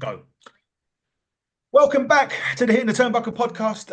Go. Welcome back to the Hitting the Turnbuckle podcast.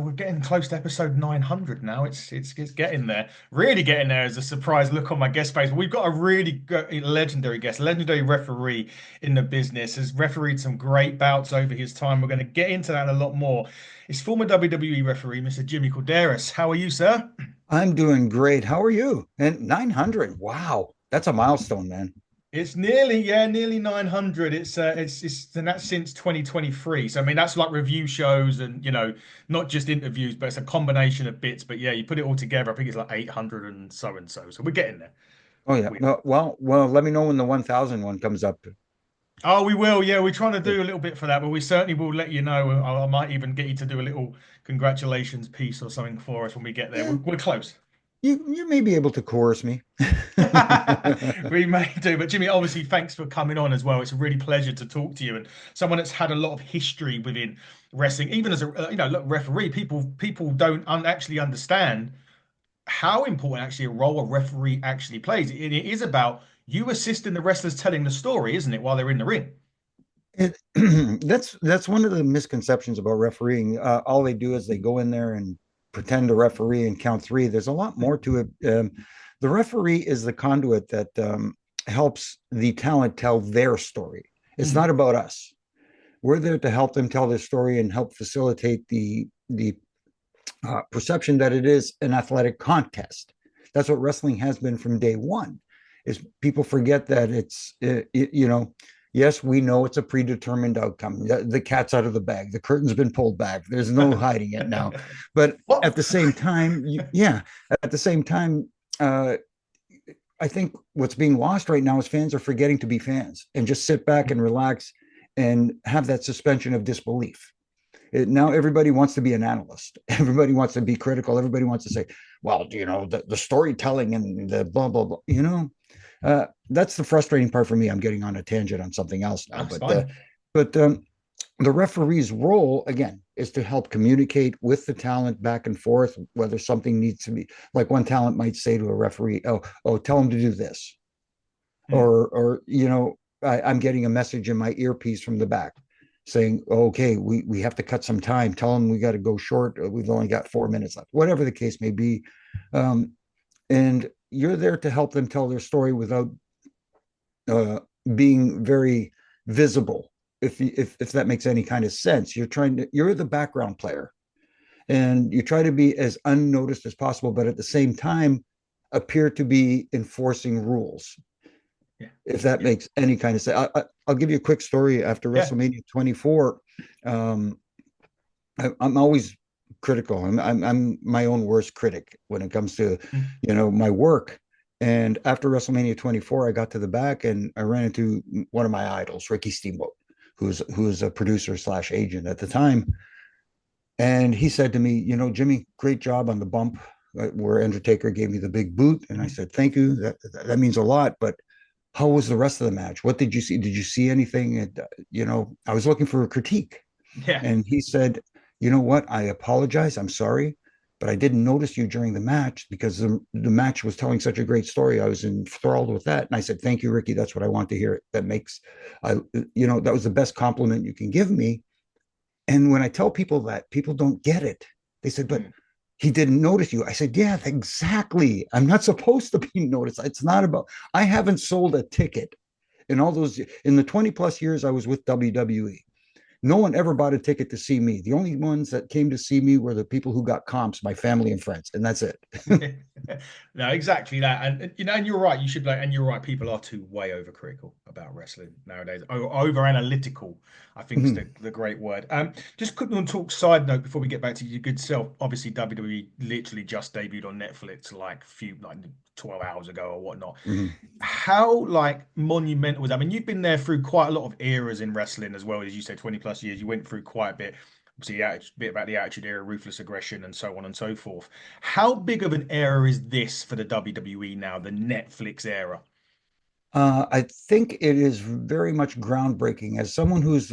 We're getting close to episode 900 now. It's getting there. Really getting there as a surprise look on my guest face. We've got a really legendary guest, legendary referee in the business. Has refereed some great bouts over his time. We're going to get into that a lot more. It's former WWE referee, Mr. Jimmy Korderas. How are you, sir? I'm doing great. How are you? And 900. Wow. That's a milestone, man. It's nearly, yeah, nearly 900. And that's since 2023. So I mean that's like review shows and not just interviews, but it's a combination of bits. But yeah, you put it all together, I think it's like 800 and so and so. So we're getting there. Oh yeah. We are. No, well, let me know when the 1000 one comes up. Oh, we will. Yeah, we're trying to do a little bit for that, but we certainly will let you know. I might even get you to do a little congratulations piece or something for us when we get there. Yeah, We're close. you may be able to coerce me. We may do, but Jimmy, obviously, thanks for coming on as well. It's a really pleasure to talk to you and someone that's had a lot of history within wrestling. Even as a look, referee, people don't actually understand how important actually a role a referee actually plays. It is about you assisting the wrestlers telling the story, isn't it, while they're in the ring? It, that's one of the misconceptions about refereeing. All they do is they go in there and pretend to referee and count three. There's a lot more to it. The referee is the conduit that helps the talent tell their story. It's not Mhm. about us. We're there to help them tell their story and help facilitate the perception that it is an athletic contest. That's what wrestling has been from day one. Is people forget that yes, we know it's a predetermined outcome. The cat's out of the bag. The curtain's been pulled back. There's no hiding it now. But What? at the same time, yeah, at the same time, uh, I think what's being lost right now is fans are forgetting to be fans and just sit back and relax and have that suspension of disbelief. Now everybody wants to be an analyst. Everybody wants to be critical. Everybody wants to say, well, the storytelling and the blah, blah, blah, that's the frustrating part for me. I'm getting on a tangent on something else now, That's but, fine. but, the referee's role again is to help communicate with the talent back and forth, whether something needs to be like one talent might say to a referee, oh, tell him to do this. Hmm. Or, I'm getting a message in my earpiece from the back saying, okay, we have to cut some time. Tell them we got to go short. We've only got 4 minutes left, whatever the case may be. Um, and you're there to help them tell their story without uh, being very visible. If that makes any kind of sense, you're the background player and you try to be as unnoticed as possible, but at the same time appear to be enforcing rules, Yeah. if that Yeah. makes any kind of sense. Will give you a quick story. After Yeah. WrestleMania 24, um, I'm always critical. I'm my own worst critic when it comes to, Mm. my work. And after WrestleMania 24, I got to the back and I ran into one of my idols, Ricky Steamboat, who's a producer slash agent at the time. And he said to me, Jimmy, great job on the bump where Undertaker gave me the big boot. And I Mhm. said, thank you. That means a lot. But how was the rest of the match? What did you see? Did you see anything? And, I was looking for a critique. Yeah. And he said, you know what? I apologize. I'm sorry, but I didn't notice you during the match because the match was telling such a great story. I was enthralled with that. And I said, thank you, Ricky. That's what I want to hear. That makes, I, that was the best compliment you can give me. And when I tell people that, people don't get it. They said, but Mm. he didn't notice you. I said, yeah, exactly. I'm not supposed to be noticed. It's not about, I haven't sold a ticket in the 20 plus years I was with WWE. No one ever bought a ticket to see me. The only ones that came to see me were the people who got comps, my family and friends, and that's it. No, exactly that, and you're right. You should like, and you're right. People are too way overcritical about wrestling nowadays. Over analytical, I think is the great word. Just quickly on talk side note before we get back to your good self. Obviously, WWE literally just debuted on Netflix like 12 hours ago or whatnot. How like monumental was that? I mean, you've been there through quite a lot of eras in wrestling as well, as you said, 20 plus years. You went through quite a bit. Obviously, yeah, a bit about the Attitude Era, ruthless aggression, and so on and so forth. How big of an era is this for the WWE now, the Netflix era? I think it is very much groundbreaking. As someone who's,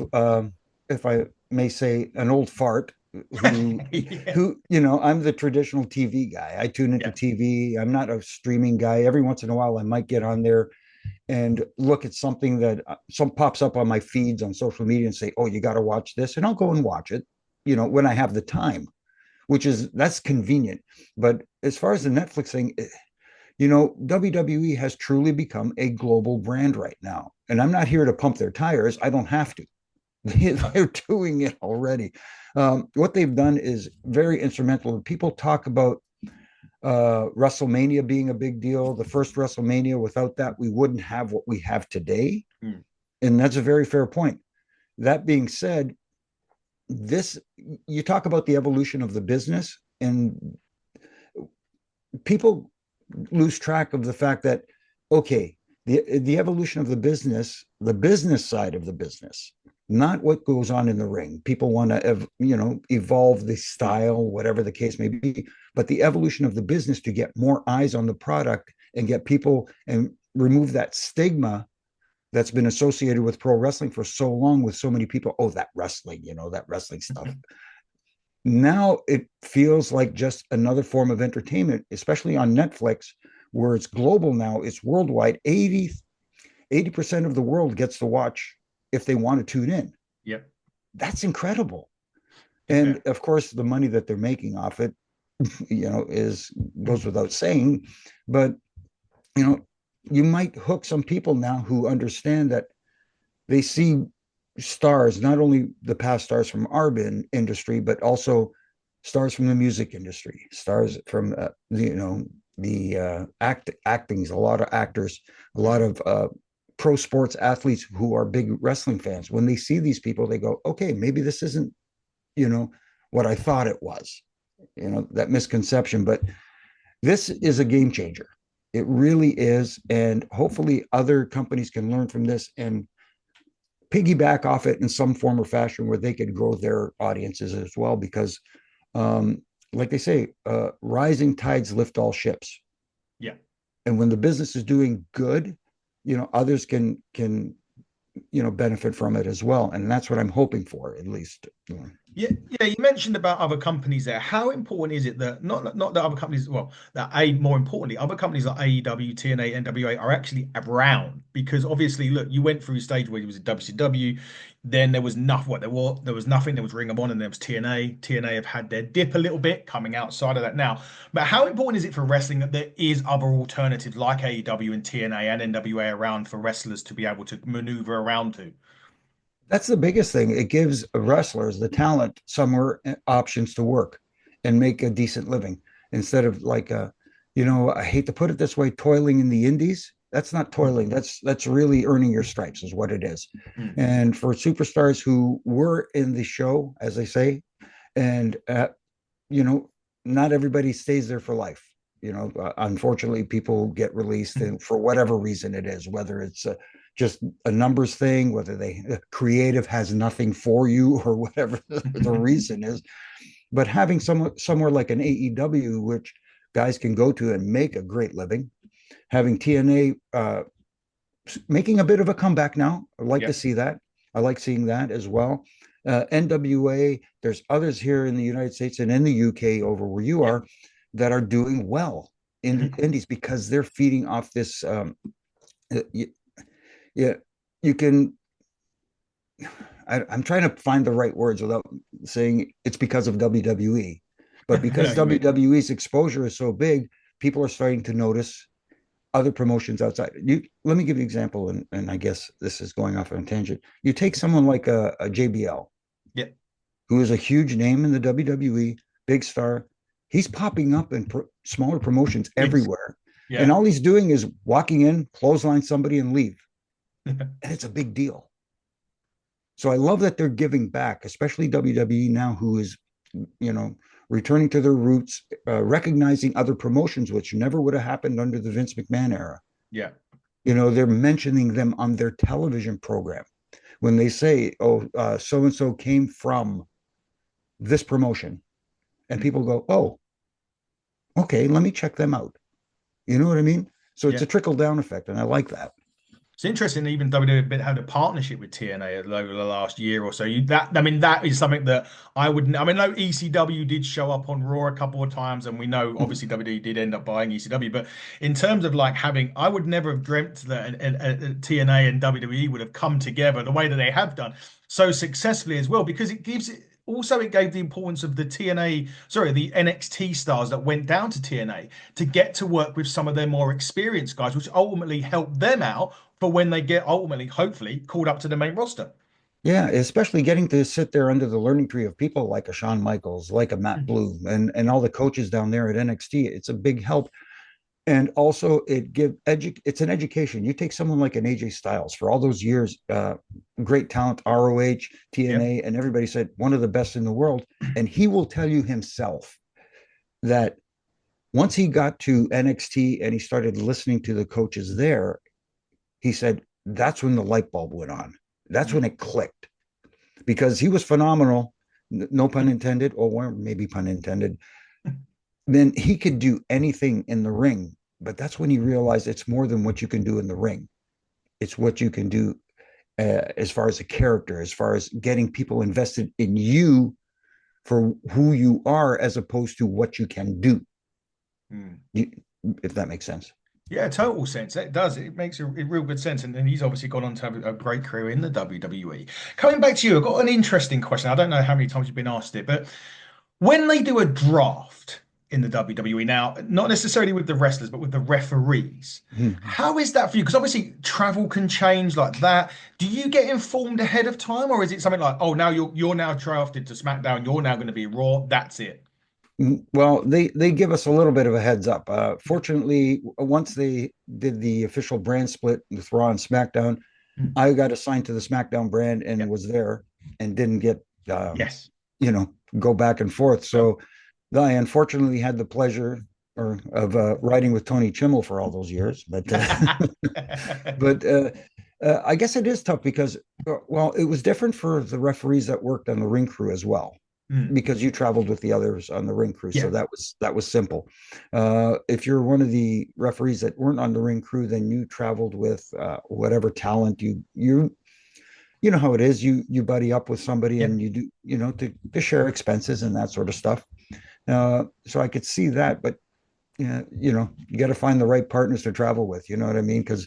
if I may say, an old fart, who, Yeah, I'm the traditional TV guy. I tune into yeah. TV. I'm not a streaming guy. Every once in a while, I might get on there and look at something that some pops up on my feeds on social media and say, "Oh, you got to watch this," and I'll go and watch it, when I have the time, which is that's convenient. But as far as the Netflix thing, WWE has truly become a global brand right now, and I'm not here to pump their tires. I don't have to. They're doing it already. What they've done is very instrumental. People talk about WrestleMania being a big deal. The first WrestleMania, without that, we wouldn't have what we have today. Mm. And that's a very fair point. That being said, this you talk about the evolution of the business, and people lose track of the fact that okay, the evolution of the business side of the business, not what goes on in the ring. People want to evolve the style, whatever the case may be, but the evolution of the business to get more eyes on the product and get people and remove that stigma that's been associated with pro wrestling for so long with so many people. Oh, that wrestling, that wrestling stuff. Now it feels like just another form of entertainment, especially on Netflix, where it's global now, it's worldwide. 80% of the world gets to watch if they want to tune in. Yep. That's incredible. Yeah. And of course, the money that they're making off it, is goes without saying. But you might hook some people now who understand that they see stars, not only the past stars from our industry, but also stars from the music industry, stars from the actings, a lot of actors, a lot of pro sports athletes who are big wrestling fans. When they see these people, they go, okay, maybe this isn't what I thought it was, that misconception. But this is a game changer. It really is. And hopefully other companies can learn from this and piggyback off it in some form or fashion where they could grow their audiences as well. Because, like they say, rising tides lift all ships. Yeah. And when the business is doing good, others can benefit from it as well. And that's what I'm hoping for, at least. Yeah, yeah. You mentioned about other companies there. How important is it that not that other companies, well, that more importantly, other companies like AEW, TNA, NWA are actually around? Because obviously, look, you went through a stage where you was in WCW, then there was nothing. What there was nothing. There was Ring of Honor, and there was TNA. TNA have had their dip a little bit, coming outside of that now. But how important is it for wrestling that there is other alternatives like AEW and TNA and NWA around for wrestlers to be able to maneuver around to? That's the biggest thing. It gives wrestlers the talent somewhere options to work and make a decent living instead of like I hate to put it this way, toiling in the indies. That's not toiling. That's really earning your stripes is what it is. Mm. And for superstars who were in the show, as they say, and you know, not everybody stays there for life. Unfortunately, people get released and for whatever reason it is, whether it's just a numbers thing, whether they creative has nothing for you or whatever the reason is. But having somewhere like an AEW, which guys can go to and make a great living, having TNA making a bit of a comeback now. I like to Yep. see that. I like seeing that as well. NWA, there's others here in the United States and in the UK over where you Yep. are that are doing well in the Mhm. indies because they're feeding off this. Yeah, you can. I'm trying to find the right words without saying it's because of WWE, but I know because what you mean. WWE's exposure is so big, people are starting to notice other promotions outside. Let me give you an example, and I guess this is going off on a tangent. You take someone like a JBL, Yep. who is a huge name in the WWE, big star. He's popping up in smaller promotions Yes. everywhere, and Yeah. all he's doing is walking in, clothesline somebody, and leave, and it's a big deal. So I love that they're giving back, especially WWE now, who is, you know, returning to their roots, recognizing other promotions, which never would have happened under the Vince McMahon era. Yeah. They're mentioning them on their television program when they say, "Oh, so and so came from this promotion," and Mm. people go, "Oh, okay, let me check them out." You know what I mean? So it's Yeah. a trickle down effect, and I like that. It's interesting, even WWE had a partnership with TNA over the last year or so. I mean, that is something that I wouldn't. I mean, no, ECW did show up on Raw a couple of times, and we know obviously WWE did end up buying ECW. But in terms of like having, I would never have dreamt that TNA and WWE would have come together the way that they have done so successfully as well, because it gives it. Also, it gave the importance of the TNA, sorry, the NXT stars that went down to TNA to get to work with some of their more experienced guys, which ultimately helped them out for when they get ultimately, hopefully, called up to the main roster. Yeah, especially getting to sit there under the learning tree of people like a Shawn Michaels, like a Matt Bloom, and all the coaches down there at NXT. It's a big help. And also it's an education. You take someone like an AJ Styles for all those years, great talent, ROH, Yeah. TNA, and everybody said one of the best in the world. And he will tell you himself that once he got to NXT and he started listening to the coaches there, he said that's when the light bulb went on. That's when Mm. it clicked because he was phenomenal, no pun intended, or maybe pun intended. Then he could do anything in the ring, but that's when he realized it's more than what you can do in the ring. It's what you can do as far as a character, as far as getting people invested in you for who you are, as opposed to what you can do. Mm. You, if that makes sense. Yeah, total sense. It does. It makes a real good sense. And he's obviously gone on to have a great career in the WWE. Coming back to you, I've got an interesting question. I don't know how many times you've been asked it, but when they do a draft in the WWE now, not necessarily with the wrestlers, but with the referees, Hmm. how is that for you? Because obviously travel can change like that. Do you get informed ahead of time, or is it something like, oh, now you're now drafted to SmackDown, you're now going to be Raw, that's it? Well, they give us a little bit of a heads up. Fortunately, once they did the official brand split with Raw and SmackDown, Mm. I got assigned to the SmackDown brand and Yep. was there and didn't get, Yes. you know, go back and forth. No. So I unfortunately had the pleasure of writing with Tony Chimmel for all those years, but but I guess it is tough because well, it was different for the referees that worked on the ring crew as well Mm. because you traveled with the others on the ring crew, so Yeah. that was simple. If you're one of the referees that weren't on the ring crew, then you traveled with whatever talent you know how it is. You buddy up with somebody Yep. and you do to share expenses and that sort of stuff. So I could see that, but yeah, you got to find the right partners to travel with. You know what I mean? Because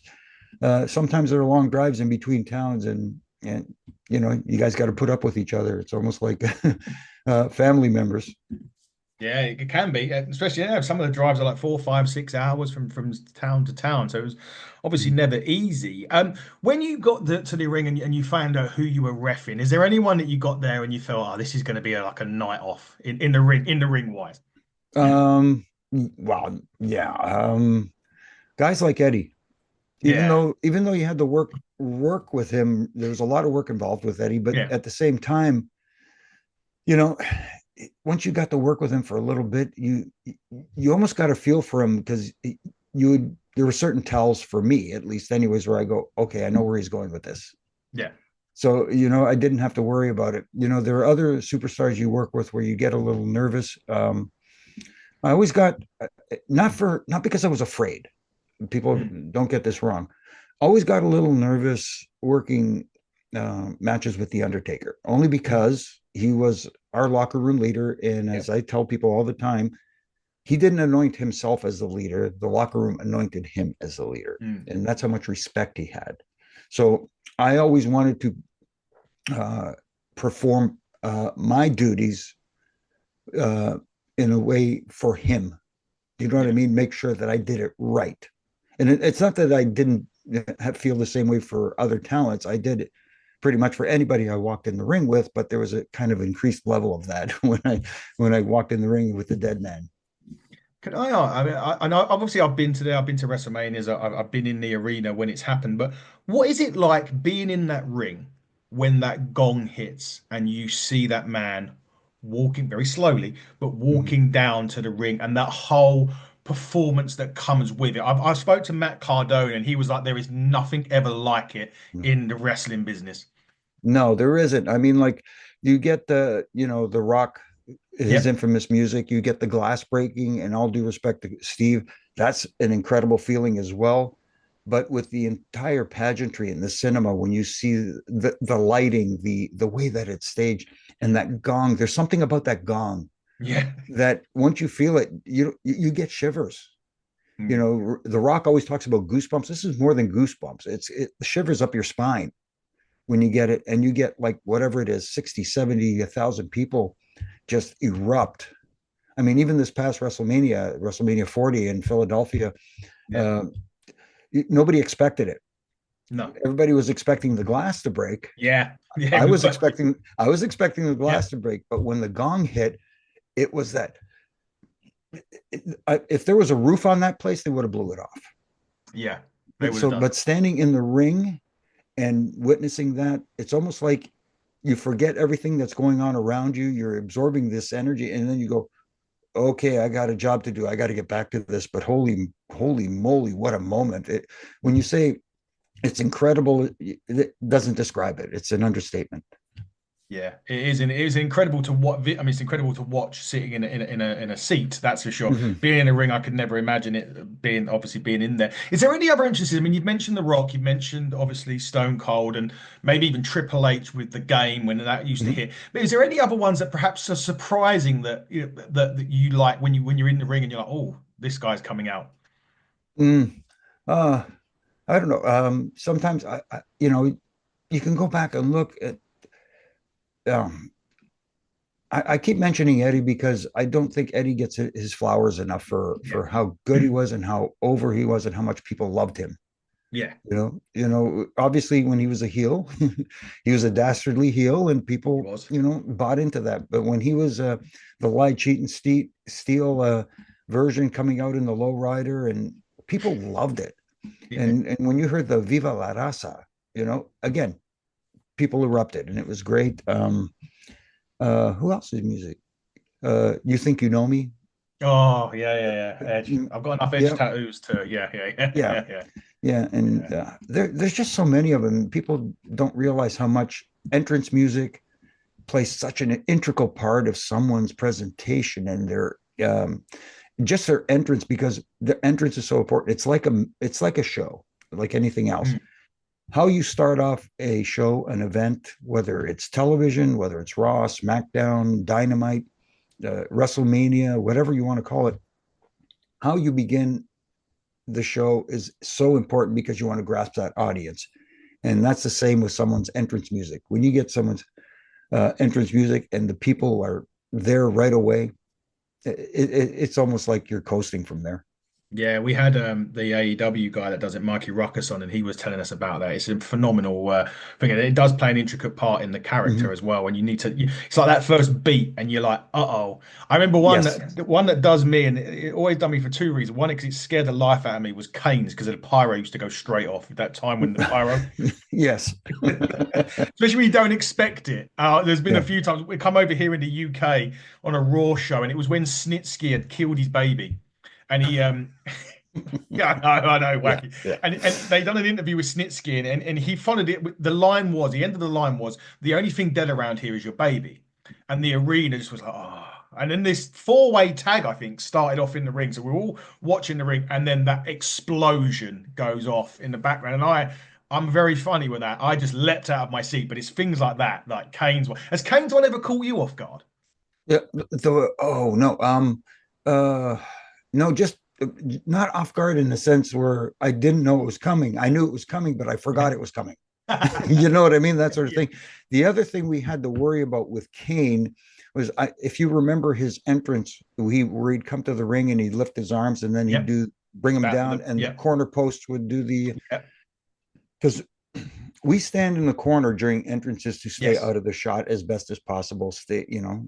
sometimes there are long drives in between towns, and you guys got to put up with each other. It's almost like family members. Yeah, it can be, especially some of the drives are like 4, 5, 6 hours from town to town. So it was obviously never easy. When you got to the ring and you found out who you were reffing, is there anyone that you got there and you felt, oh, this is going to be like a night off in the ring wise? Um, well, yeah. Guys like Eddie, even Yeah, though even though you had to work with him, there was a lot of work involved with Eddie. But yeah, at the same time, you know, once you got to work with him for a little bit, you almost got a feel for him because there were certain tells for me, at least, anyways, where I go, okay, I know where he's going with this. yeah, So, I didn't have to worry about it. There are other superstars you work with where you get a little nervous. I always got not because I was afraid. People mm, don't get this wrong. Always got a little nervous working matches with the Undertaker, only mm, because he was our locker room leader. And yeah, as I tell people all the time, he didn't anoint himself as the leader. The locker room anointed him as the leader. mm, And that's how much respect he had. So I always wanted to uh, perform my duties uh, in a way for him. You know what I yeah. mean? Make sure that I did it right. And it's not that I didn't feel the same way for other talents. I did it pretty much for anybody I walked in the ring with, but there was a kind of increased level of that when I walked in the ring with the dead man. Can I ask? I mean, I know obviously I've been to there. I've been to WrestleManias. I've been in the arena when it's happened. But what is it like being in that ring when that gong hits and you see that man walking very slowly, but Mhm. walking down to the ring and that whole performance that comes with it? I spoke to Matt Cardone and he was like, there is nothing ever like it in the wrestling business. No, there isn't. I mean, like you get the Rock, his Yep. infamous music, you get the glass breaking, and all due respect to Steve, that's an incredible feeling as well. but with the entire pageantry in the cinema, when you see the lighting, the way that it's staged, and that gong, there's something about that gong Yeah. that once you feel it, you get shivers. You Mm. know, The Rock always talks about goosebumps. This is more than goosebumps. It shivers up your spine when you get it, and you get like whatever it is, 60, 70, 1,000 people just erupt. I mean, even this past WrestleMania 40 in Philadelphia, Yeah. uh, nobody expected it. No. Everybody was expecting the glass to break. Yeah. Yeah. I We was were. expecting I was expecting the Yeah. glass to break, but when the gong hit, it was that if there was a roof on that place, they would have blew it off. Yeah. They But would have so, done. but standing in the ring and witnessing that, it's almost like you forget everything that's going on around you. You're absorbing this energy, and then you go, "Okay, I got a job to do. I got to get back to this." But holy moly, what a moment! When you say it's incredible, it doesn't describe it. It's an understatement. Yeah, it is, and it is incredible to what. I mean, it's incredible to watch sitting in a seat. That's for sure. Mm-hmm. Being in a ring, I could never imagine it being obviously being in there. Is there any other interests? I mean, you've mentioned The Rock, you've mentioned obviously Stone Cold, and maybe even Triple H with the game when that used to Mm-hmm. hit. But is there any other ones that perhaps are surprising that that you like when you're in the ring and you're like, oh, this guy's coming out? Mm. Uh, I don't know. Sometimes you can go back and look at. Um, I keep mentioning Eddie because I don't think Eddie gets his flowers enough Yeah, for how good he was and how over he was and how much people loved him. yeah, Obviously when he was a heel, he was a dastardly heel, and he people, was. bought into that. But when he was the lie, cheat, and steal version coming out in the lowrider, and people loved it. Yeah. And when you heard the Viva la Raza, again, people erupted, and it was great. Who else's music? You think you know me? Oh, yeah, yeah, yeah. Edge. Mm, I've got enough Edge yeah, tattoos to. Yeah, yeah, yeah, yeah, yeah, yeah, yeah. And yeah. there's just so many of them. People don't realize how much entrance music plays such an integral part of someone's presentation and their just their entrance, because their entrance is so important. It's like a show, like anything else. Mm. How you start off a show, an event, whether it's television, whether it's Raw, SmackDown, Dynamite, WrestleMania, whatever you want to call it, how you begin the show is so important because you want to grasp that audience. And that's the same with someone's entrance music. When you get someone's entrance music and the people are there right away, it's almost like you're coasting from there. Yeah, we had the AEW guy that does it, Mikey Ruckus, on, and he was telling us about that. It's a phenomenal thing, and it does play an intricate part in the character Mm-hmm. as well. When you need to, it's like that first beat, and you're like, "Uh-oh." I remember Yes. one that does me, and it always done me for two reasons. One, because it scared the life out of me, was Kane's, because the pyro used to go straight off at that time when the pyro, Yes. especially when you don't expect it. There's been a Yeah. few times we come over here in the UK on a Raw show, and it was when Snitsky had killed his baby, and he yeah, I know, Yeah. wacky. Yeah. And they done an interview with Snitsky, and he followed it. The line was, the end of the line was, the only thing dead around here is your baby. And the arena just was like, oh. And then this four-way tag, I think, started off in the ring. So we're all watching the ring, and then that explosion goes off in the background. And I'm very funny with that. I just leapt out of my seat. But it's things like that, like Kane's one. Has Kane's one ever caught you off guard? Yeah. Oh no. Uh no, just not off guard in the sense where I didn't know it was coming. I knew it was coming, but I Yeah. forgot it was coming. You know what I mean? That sort of Yeah. thing. The other thing we had to worry about with Kane was, if you remember his entrance, where he'd come to the ring and he'd lift his arms and then he'd Yep. bring him That for down, the and the yeah. corner post would do the, Yep. because we stand in the corner during entrances to stay Yes. out of the shot as best as possible, stay, Yeah.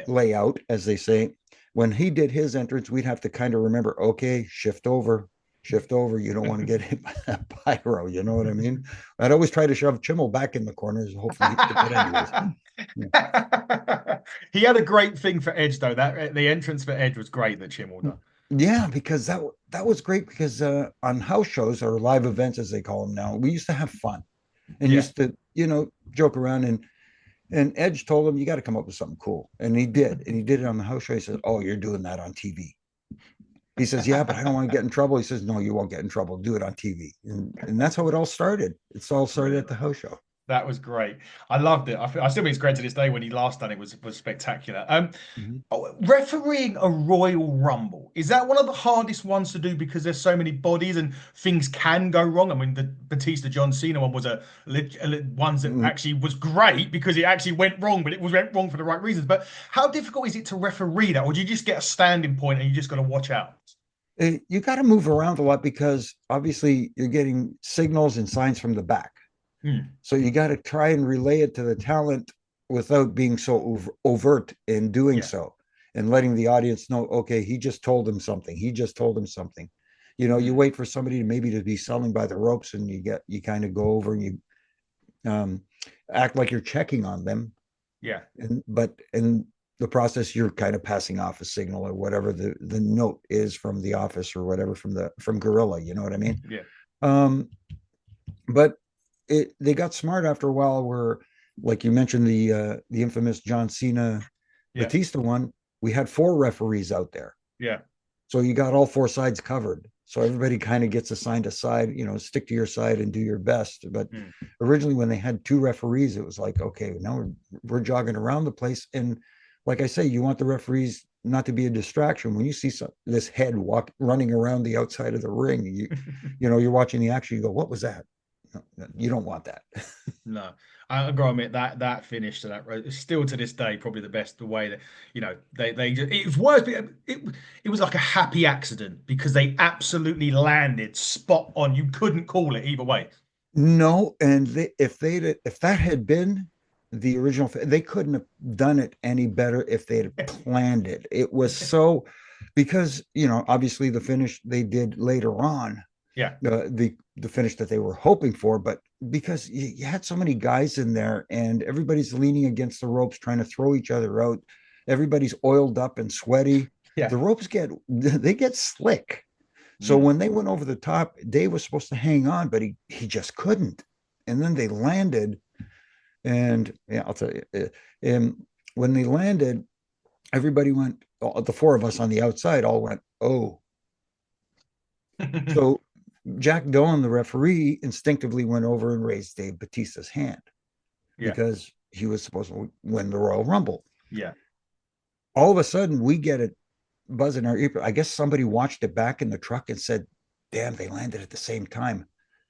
lay out, as they say. When he did his entrance, we'd have to kind of remember, okay, shift over. You don't want to get hit by that pyro. You know what I mean? I'd always try to shove Chimmel back in the corners, hopefully. But anyways, yeah. He had a great thing for Edge though. That the entrance for Edge was great that Chimel done. Yeah, because that was great, because on house shows or live events, as they call them now, we used to have fun and Yeah. used to, joke around. And Edge told him, you got to come up with something cool. And he did. And he did it on the house show. He said, oh, you're doing that on TV. He says, yeah, but I don't want to get in trouble. He says, no, you won't get in trouble. Do it on TV. And that's how it all started. It's all started at Brilliant. the house show. That was great. I loved it. I still think it's great to this day. When he last done it was spectacular. Mhm. Refereeing a Royal Rumble, is that one of the hardest ones to do because there's so many bodies and things can go wrong? I mean, the Batista John Cena one was ones that Mm, actually was great because it actually went wrong, but it went wrong for the right reasons. But how difficult is it to referee that, or do you just get a standing point and you just got to watch out? You got to move around a lot because obviously you're getting signals and signs from the back. Hmm. So you got to try and relay it to the talent without being so overt in doing Yeah. so and letting the audience know, okay, he just told him something. He just told him something. You know, you Hmm. wait for somebody to maybe to be selling by the ropes and you kind of go over and you um, act like you're checking on them. Yeah. But in the process, you're kind of passing off a signal or whatever the note is from the office or whatever from Gorilla. You know what I mean? Yeah. Um, but they got smart after a while where like you mentioned the infamous John Cena Yeah. Batista one, we had four referees out there, Yeah. so you got all four sides covered, so everybody kind of gets assigned a side, stick to your side and do your best. But Hmm. originally when they had two referees, it was like, okay, now we're jogging around the place, and like I say, you want the referees not to be a distraction when you see this head running around the outside of the ring. You're watching the action, you go, what was that? No, no, you don't want that. No, I gotta admit that finish to that road is still to this day probably the best. The way that they just, it was worse. It was like a happy accident because they absolutely landed spot on. You couldn't call it either way. No, and if that had been the original, they couldn't have done it any better if they had planned it. It was so because obviously the finish they did later on, Yeah, the finish that they were hoping for, but because you had so many guys in there and everybody's leaning against the ropes trying to throw each other out, everybody's oiled up and sweaty. yeah. The ropes get slick. So Mm. when they went over the top, Dave was supposed to hang on, but he just couldn't. And then they landed, and yeah, I'll tell you. And when they landed, everybody went. The four of us on the outside all went, "Oh!" So Jack Dolan, the referee, instinctively went over and raised Dave Batista's hand Yeah, because he was supposed to win the Royal Rumble. yeah. All of a sudden, we get it buzz in our ear. I guess somebody watched it back in the truck and said, "Damn, they landed at the same time."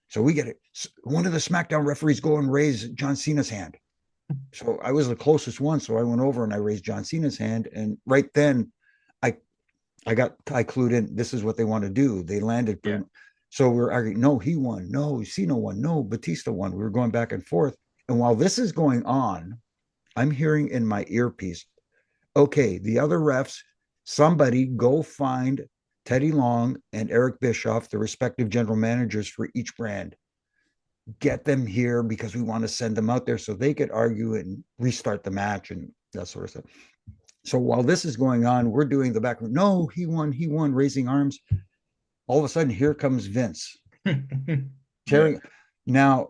So we get it. One of the SmackDown referees go and raise John Cena's hand. So I was the closest one, so I went over and I raised John Cena's hand, and right then, I I clued in. This is what they want to do. They landed Yeah. pretty. So we're arguing. No, he won. No, Cena won. No, Batista won. We were going back and forth, and while this is going on, I'm hearing in my earpiece, okay, the other refs, somebody go find Teddy Long and Eric Bischoff, the respective general managers for each brand. Get them here because we want to send them out there so they could argue and restart the match and that sort of stuff. So while this is going on, we're doing the background. No, he won, raising arms. All of a sudden, here comes Vince Yeah. tearing. Now,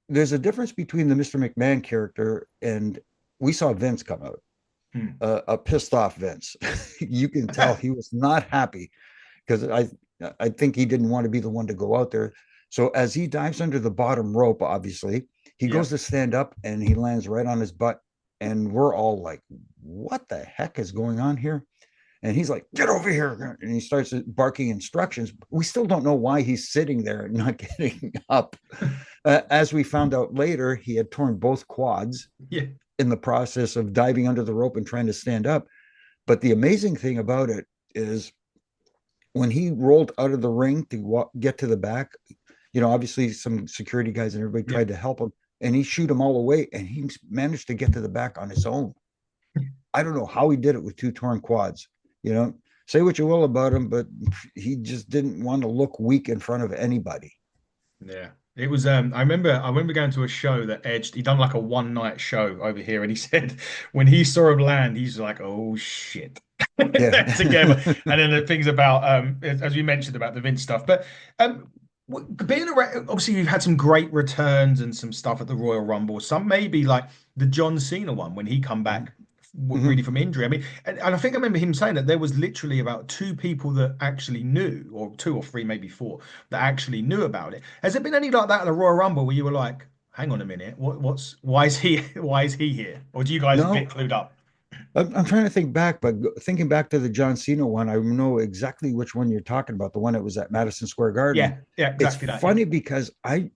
there's a difference between the Mr. McMahon character and we saw Vince come out, Hmm. a pissed off Vince. You can tell he was not happy because I think he didn't want to be the one to go out there. So as he dives under the bottom rope, obviously he Yeah. goes to stand up and he lands right on his butt, and we're all like, "What the heck is going on here?" And he's like, "Get over here!" And he starts barking instructions. We still don't know why he's sitting there and not getting up. As we found out later, he had torn both quads Yeah. in the process of diving under the rope and trying to stand up. But the amazing thing about it is when he rolled out of the ring to get to the back, obviously some security guys and everybody Yeah. tried to help him, and he shoot them all away, and he managed to get to the back on his own. I don't know how he did it with two torn quads. You know, say what you will about him, but he just didn't want to look weak in front of anybody. Yeah. It was I remember going to a show that Edge he done like a one night show over here and he said when he saw him land he's like oh shit Yeah. they're together and then the things about as we mentioned about the Vince stuff but being around obviously you've had some great returns and some stuff at the Royal Rumble some maybe like the John Cena one when he come back Mhm. really from injury. I mean, and I think I remember him saying that there was literally about two people that actually knew, or two or three, maybe four, that actually knew about it. Has there been any like that at the Royal Rumble where you were like, hang on a minute, why is he why is he here? Or do you guys get No, clued up? I'm trying to think back, but thinking back to the John Cena one, I know exactly which one you're talking about. The one that was at Madison Square Garden. Yeah, yeah, It's exactly that. Yeah. funny because I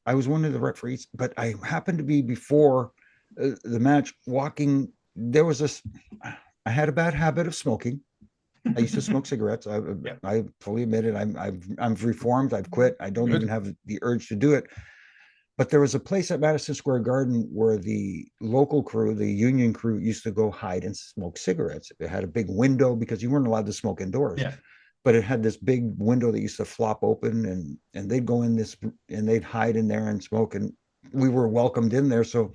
was one of the referees, but I happened to be before the match walking. There was this. I had a bad habit of smoking. I used to smoke cigarettes. Yeah. I fully admit it. I'm reformed. I've quit. I don't even Good. have the urge to do it. But there was a place at Madison Square Garden where the local crew, the union crew, used to go hide and smoke cigarettes. It had a big window because you weren't allowed to smoke indoors, Yeah. but it had this big window that used to flop open, and they'd go in this and they'd hide in there and smoke, and we were welcomed in there. So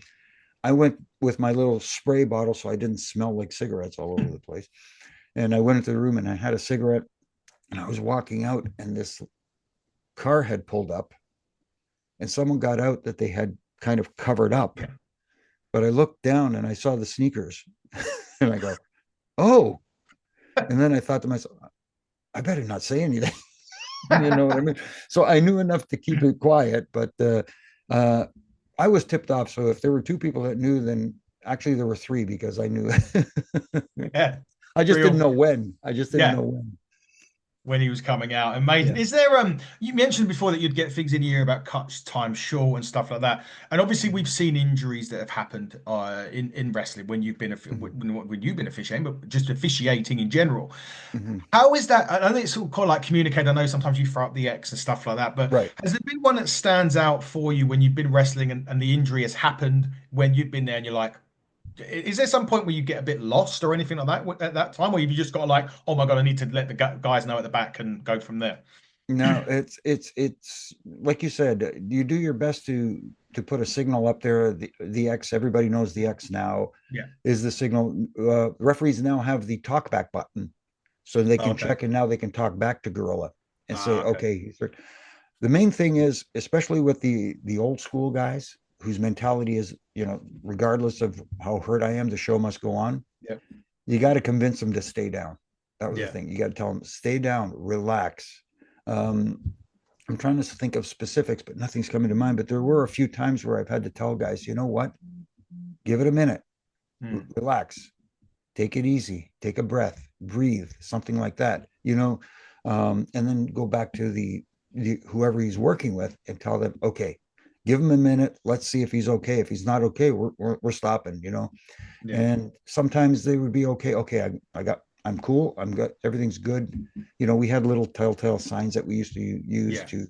I went with my little spray bottle so I didn't smell like cigarettes all over the place. And I went into the room and I had a cigarette, and I was walking out, and this car had pulled up, and someone got out that they had kind of covered up. Yeah. But I looked down and I saw the sneakers, and I go, "Oh!" And then I thought to myself, "I better not say anything." You know what I mean? So I knew enough to keep it quiet, but uh, I was tipped off. So if there were two people that knew, then actually there were three because I knew. Yeah. I just didn't Real. know when. I just didn't know Yeah. when. When he was coming out. Amazing. Yeah. Is there you mentioned before that you'd get things in your ear about cuts time short and stuff like that. And obviously we've seen injuries that have happened in wrestling when you've been Mhm. when you've been officiating, but just officiating in general. Mhm. How is that? I know it's all kind of like communicated. I know sometimes you throw up the X and stuff like that, but Right. has there been one that stands out for you when you've been wrestling and the injury has happened when you've been there and you're like, is there some point where you get a bit lost or anything like that at that time, or have you just got like, oh my God, I need to let the guys know at the back and go from there? No, it's like you said, you do your best to put a signal up there. The X, everybody knows the X now Yeah. is the signal. Referees now have the talk back button, so they Oh, can okay. check, and now they can talk back to Gorilla and say, Ah, okay. okay, the main thing is, especially with the old school guys whose mentality is, regardless of how hurt I am, the show must go on. Yeah. You got to convince them to stay down. That was the Yeah. thing. You got to tell them, stay down, relax. Um, I'm trying to think of specifics, but nothing's coming to mind. But there were a few times where I've had to tell guys, you know what? Give it a minute, Hmm. relax, take it easy, take a breath, breathe, something like that, and then go back to the whoever he's working with and tell them, okay, give him a minute. Let's see if he's okay. If he's not okay, we're stopping. Yeah. And sometimes they would be okay. Okay, I'm cool. I'm good. Everything's good. We had little telltale signs that we used to use Yeah.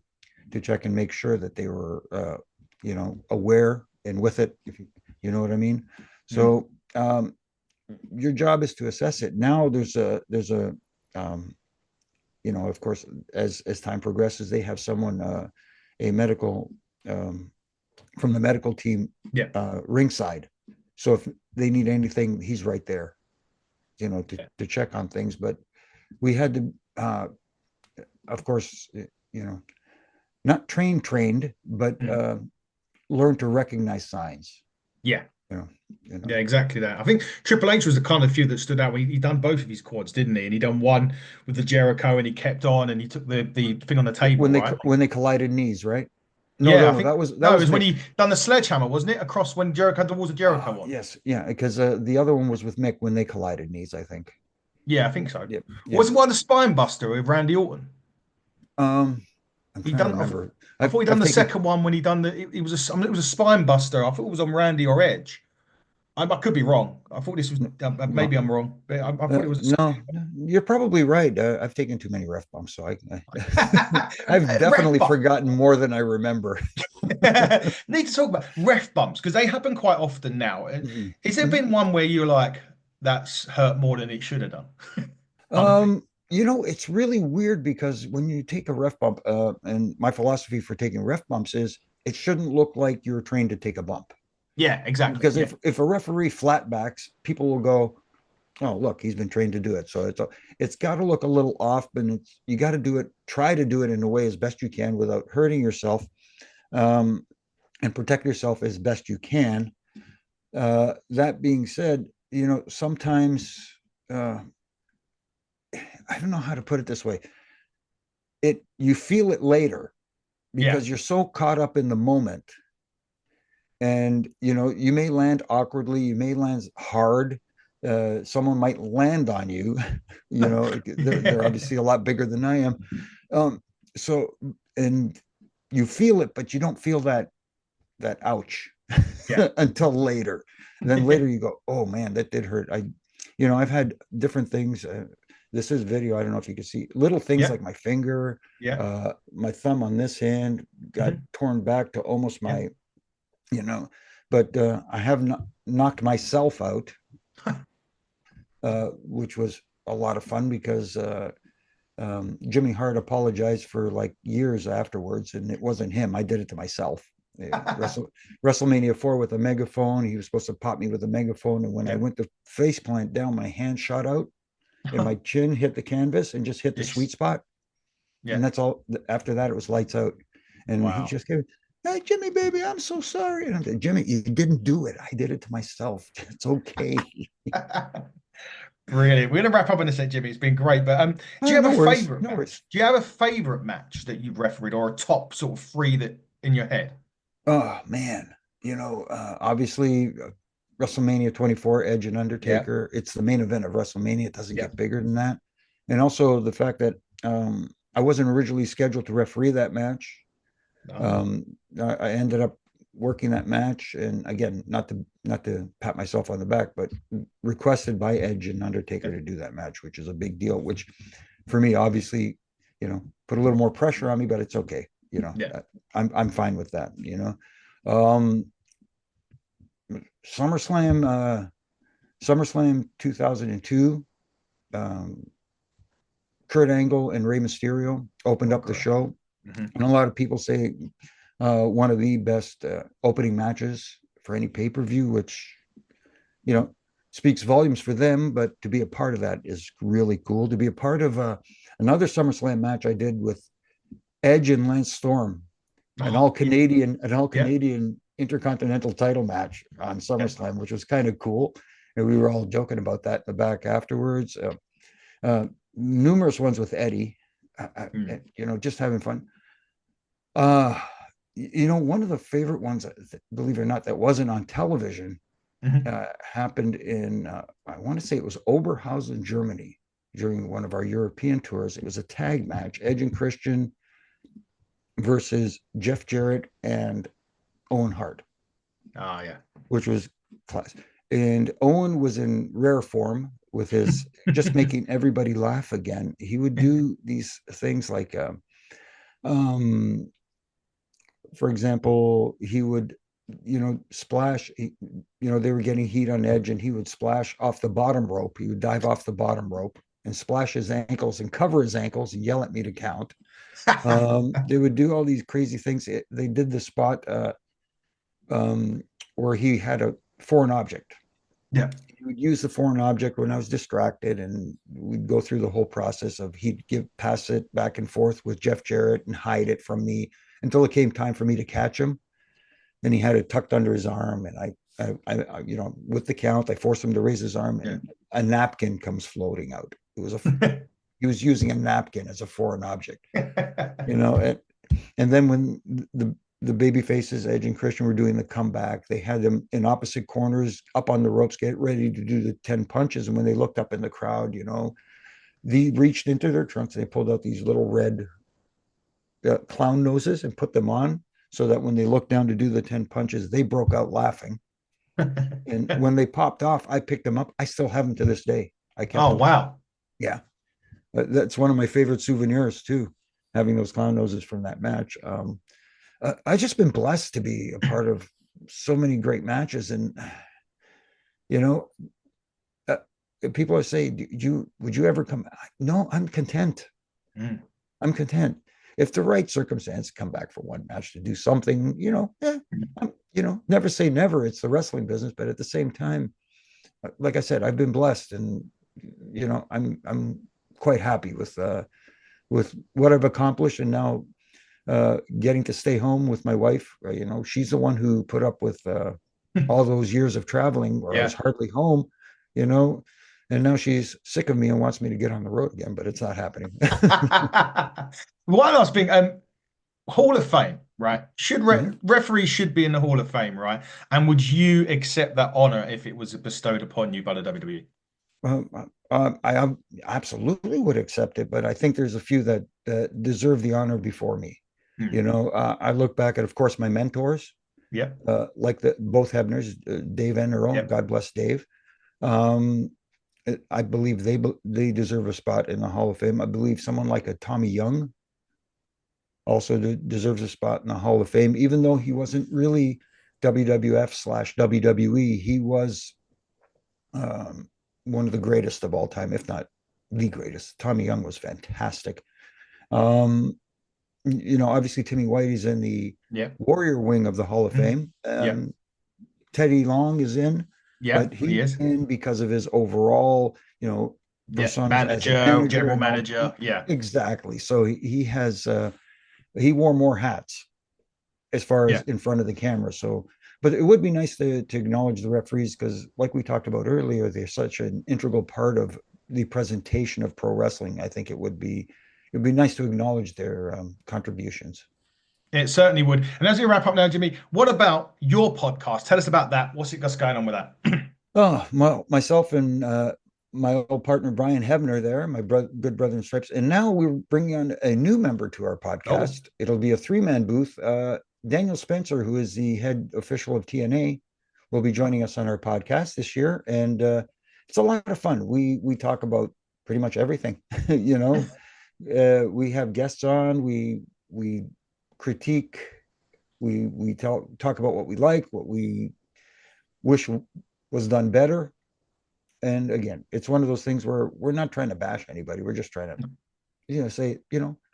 to check and make sure that they were, aware and with it. If you know what I mean. Hmm. So your job is to assess it. Now there's a um, of course, as time progresses, they have someone, a medical, um, from the medical team, Yeah. ringside. So if they need anything, he's right there, to Yeah. to check on things. But we had to, of course, not trained, but Hmm. learn to recognize signs. Yeah. You know, you know. Yeah, exactly that. I think Triple H was the kind of few that stood out. He done both of his quads, didn't he? And he done one with the Jericho, and he kept on, and he took the thing on the table, when they right? when they collided knees, right? No, Yeah, I no, think that no, it was was when Mick. he done the sledgehammer, wasn't it? Across when Jericho had the walls of Jericho on. Yes, yeah, because the other one was with Mick when they collided knees, I think. Yeah, I think so. Yep, yep. Wasn't one a spine buster with Randy Orton? Um, I'm He trying to done. remember. I thought he done I've the taken. second one when he done the. It was a. I mean, it was a spine buster. I thought it was on Randy or Edge. I could be wrong. I thought this was. No, Maybe I'm wrong, but I thought it was no, you're probably right. I've taken too many ref bumps, so I've a ref definitely bump. forgotten more than I remember. Need to talk about ref bumps because they happen quite often now. Mhm, Has there mhm. been one where you're like, that's hurt more than it should have done? Kind of thing. It's really weird because when you take a ref bump, and my philosophy for taking ref bumps is it shouldn't look like you're trained to take a bump. Yeah, exactly. Because Yeah, if a referee flatbacks, people will go, "Oh, look, he's been trained to do it." So it's got to look a little off, but you got to do it. Try to do it in a way as best you can without hurting yourself, um, and protect yourself as best you can. That being said, sometimes uh, I don't know how to put it this way. You feel it later Yeah. because you're so caught up in the moment, and you may land awkwardly, you may land hard. Someone might land on you. They're obviously a lot bigger than I am. Um, so and you feel it, but you don't feel that ouch Yeah. until later. And then later you go, oh man, that did hurt. I've had different things. This is video. I don't know if you can see little things Yeah. like my finger, Yeah. my thumb on this hand got Mhm. torn back to almost Yeah. my, you know, but I have not knocked myself out, which was a lot of fun because Jimmy Hart apologized for like years afterwards, and it wasn't him. I did it to myself. WrestleMania 4 with a megaphone. He was supposed to pop me with a megaphone, and when I Yeah. went to face plant down, my hand shot out, and my chin hit the canvas and just hit the Yes. sweet spot. Yeah. And that's all. After that, it was lights out. And he Wow. just gave, "Hey, Jimmy, baby, I'm so sorry." And I'm like, Jimmy, you didn't do it. I did it to myself. It's okay. Brilliant. We're gonna wrap up in a sec, Jimmy. It's been great. But do you have a No worries. favorite No worries. match? Do you have a favorite match that you've refereed or a top sort of three that in your head? Oh man, obviously WrestleMania 24, Edge and Yeah. Undertaker. It's the main event of WrestleMania. It doesn't Yeah. get bigger than that. And also the fact that I wasn't originally scheduled to referee that match. No. Um, I ended up working that match, and again, not to pat myself on the back, but requested by Edge and Undertaker Yeah. to do that match, which is a big deal. Which for me, obviously, put a little more pressure on me, but it's okay. Yeah. I'm fine with that. Um, SummerSlam, SummerSlam 2002. Um, Kurt Angle and Rey Mysterio opened Oh, up the great. show, Hmm. and a lot of people say one of the best opening matches for any pay per view, which you know speaks volumes for them. But to be a part of that is really cool. To be a part of another SummerSlam match I did with Edge and Lance Storm, Oh, an all yeah. Canadian Intercontinental title match on Yeah. SummerSlam, which was kind of cool. And we were all joking about that in the back afterwards. Uh, Numerous ones with Eddie, Mm. just having fun. Uh, one of the favorite ones, believe it or not, that wasn't on television Hmm. happened in, I want to say it was Oberhausen, Germany, during one of our European tours. It was a tag match, Edge and Christian versus Jeff Jarrett and Owen Hart, Oh, yeah. which was class. And Owen was in rare form with his just making everybody laugh again. He would do these things like, um, for example, he would, splash. They were getting heat on Edge, and he would splash off the bottom rope. He would dive off the bottom rope and splash his ankles and cover his ankles and yell at me to count. They would do all these crazy things. They did the spot um, where he had a foreign object. Yeah. He would use the foreign object when I was distracted, and we'd go through the whole process of he'd pass it back and forth with Jeff Jarrett and hide it from me until it came time for me to catch him. And he had it tucked under his arm, and with the count, I forced him to raise his arm, Yeah. and a napkin comes floating out. He was using a napkin as a foreign object, you know, and, and then when the baby faces Edge and Christian were doing the comeback, they had them in opposite corners up on the ropes, get ready to do the 10 punches. And when they looked up in the crowd, they reached into their trunks, they pulled out these little red clown noses and put them on so that when they looked down to do the 10 punches, they broke out laughing. And when they popped off, I picked them up. I still have them to this day. I kept Oh, them. wow. Yeah. That's one of my favorite souvenirs too, having those clown noses from that match. I've just been blessed to be a part of so many great matches. And, you know, uh, people are saying, would you ever come? No, I'm content. Mm. I'm content. If the right circumstance come back for one match to do something, never say never. It's the wrestling business, but at the same time, like I said, I've been blessed, and I'm quite happy with what I've accomplished, and now getting to stay home with my wife. She's the one who put up with all those years of traveling where I was Yeah. hardly home. you know. And now she's sick of me and wants me to get on the road again, but it's not happening. One last thing, Hall of Fame, right? Should Mhm. referees should be in the Hall of Fame, right? And would you accept that honor if it was bestowed upon you by the WWE? Well, I absolutely would accept it, but I think there's a few that deserve the honor before me. Hmm. I look back at, of course, my mentors, Yeah, like the both Hebners, Dave and Earl. yeah, God bless Dave. Um, I believe they deserve a spot in the Hall of Fame. I believe someone like a Tommy Young also deserves a spot in the Hall of Fame, even though he wasn't really WWF/WWE. He was um, one of the greatest of all time, if not the greatest. Tommy Young was fantastic. Um, Obviously Timmy Whitey's in the yeah, Warrior wing of the Hall of mhm, Fame. yeah, Teddy Long is in, yeah. but He he's is. in because of his overall, Yeah, personas as a manager, manager general and all. manager. Yeah, Exactly. So he has he wore more hats as far as yeah. in front of the camera. So, but it would be nice to acknowledge the referees because, like we talked about earlier, they're such an integral part of the presentation of pro wrestling. I think it would be nice to acknowledge their contributions. It certainly would. And as we wrap up now, Jimmy, what about your podcast? Tell us about that. What's going on with that? Oh, well, myself and my old partner Brian Hebner there, my good brother in stripes, and now we're bringing on a new member to our Oh, podcast. It'll be a three-man booth. Daniel Spencer, who is the head official of TNA, will be joining us on our podcast this year, and it's a lot of fun. We talk about pretty much everything. We have guests on. We critique. We talk about what we like, what we wish was done better. And again, it's one of those things where we're not trying to bash anybody. We're just trying to, say,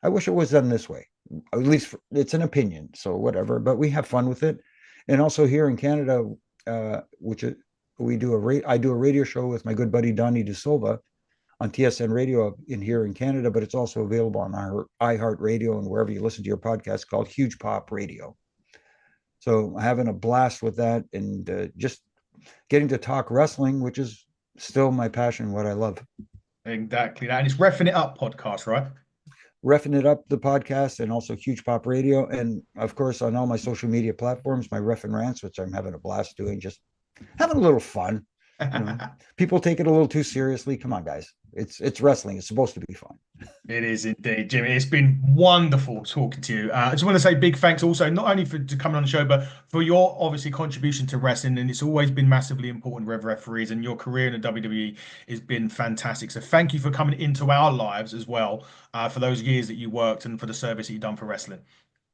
I wish it was done this way. At least it's an opinion, so whatever. But we have fun with it. And also here in Canada, which is, I do a radio show with my good buddy Donnie De Silva on TSN Radio in here in Canada, but it's also available on our iHeart Radio and wherever you listen to your podcast called Huge Pop Radio. So having a blast with that and just getting to talk wrestling, which is still my passion, what I love. exactly that. And it's Reffing It Up podcast, right? Reffing It Up, the podcast, and also Huge Pop Radio. And of course, on all my social media platforms, my Ref and Rants, which I'm having a blast doing, just having a little fun. You know, People take it a little too seriously. Come on, guys. It's wrestling. It's supposed to be fun. It is indeed, Jimmy. It's been wonderful talking to you. I just want to say big thanks also, not only for coming on the show, but for your obviously contribution to wrestling. And it's always been massively important, referees, and your career in the WWE has been fantastic. So thank you for coming into our lives as well, for those years that you worked and for the service that you've done for wrestling.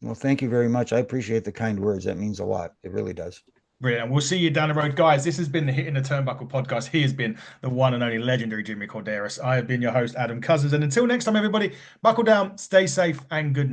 Well, thank you very much. I appreciate the kind words. That means a lot. It really does. Brilliant. And we'll see you down the road. Guys, this has been the Hitting the Turnbuckle podcast. He has been the one and only legendary Jimmy Korderas. I have been your host, Adam Cousins. And until next time, everybody, buckle down, stay safe, and good night.